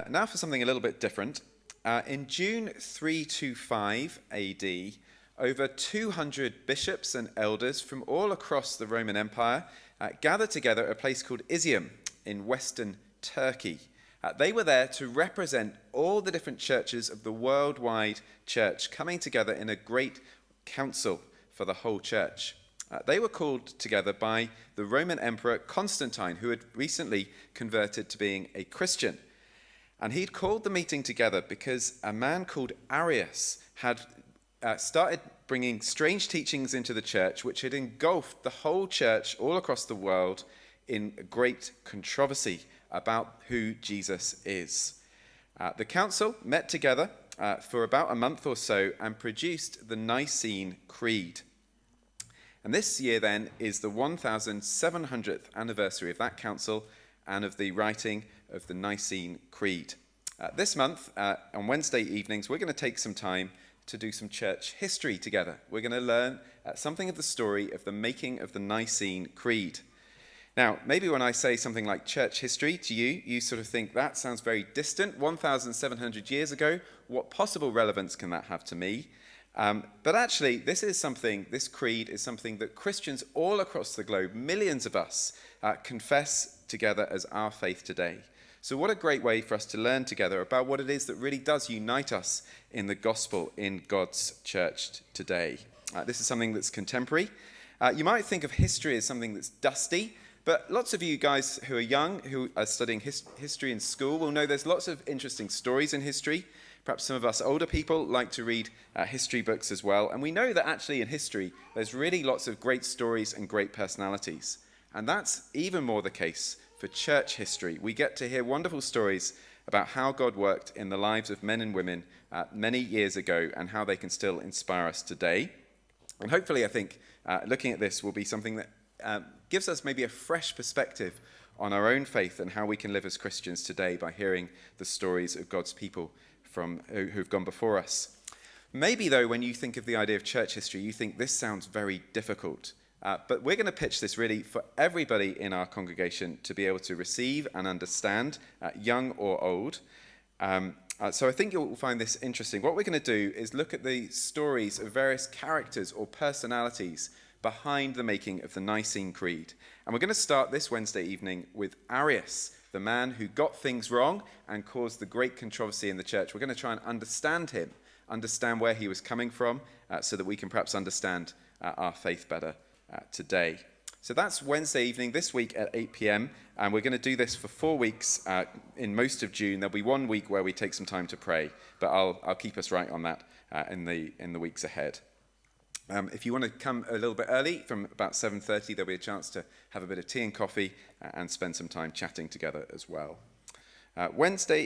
Now for something a little bit different. In June 325 AD, over 200 bishops and elders from all across the Roman Empire gathered together at a place called Izium in western Turkey. They were there to represent all the different churches of the worldwide church coming together in a great council for the whole church. They were called together by the Roman Emperor Constantine, who had recently converted to being a Christian. And he'd called the meeting together because a man called Arius had started bringing strange teachings into the church, which had engulfed the whole church all across the world in a great controversy about who Jesus is. The council met together for about a month or so and produced the Nicene Creed. And this year then is the 1700th anniversary of that council and of the writing of the Nicene Creed. This month, on Wednesday evenings, we're going to take some time to do some church history together. We're going to learn something of the story of the making of the Nicene Creed. Now, maybe when I say something like church history to you, you sort of think that sounds very distant. 1,700 years ago, what possible relevance can that have to me? But actually, this creed is something that Christians all across the globe, millions of us, confess together as our faith today. So what a great way for us to learn together about what it is that really does unite us in the gospel in God's church today. This is something that's contemporary. You might think of history as something that's dusty, but lots of you guys who are young, who are studying history in school, will know there's lots of interesting stories in history. Perhaps some of us older people like to read history books as well. And we know that actually in history, there's really lots of great stories and great personalities. And that's even more the case for church history. We get to hear wonderful stories about how God worked in the lives of men and women many years ago and how they can still inspire us today. And hopefully, I think, looking at this will be something that gives us maybe a fresh perspective on our own faith and how we can live as Christians today by hearing the stories of God's people who've gone before us. Maybe, though, when you think of the idea of church history, you think this sounds very difficult. But we're going to pitch this really for everybody in our congregation to be able to receive and understand, young or old. So I think you'll find this interesting. What we're going to do is look at the stories of various characters or personalities behind the making of the Nicene Creed. And we're going to start this Wednesday evening with Arius, the man who got things wrong and caused the great controversy in the church. We're going to try and understand him, understand where he was coming from, so that we can perhaps understand our faith better today. So that's Wednesday evening this week at 8 p.m. and we're going to do this for 4 weeks in most of June. There'll be 1 week where we take some time to pray, but I'll keep us right on that in the weeks ahead. If you want to come a little bit early, from about 7:30, there'll be a chance to have a bit of tea and coffee and spend some time chatting together as well. Wednesday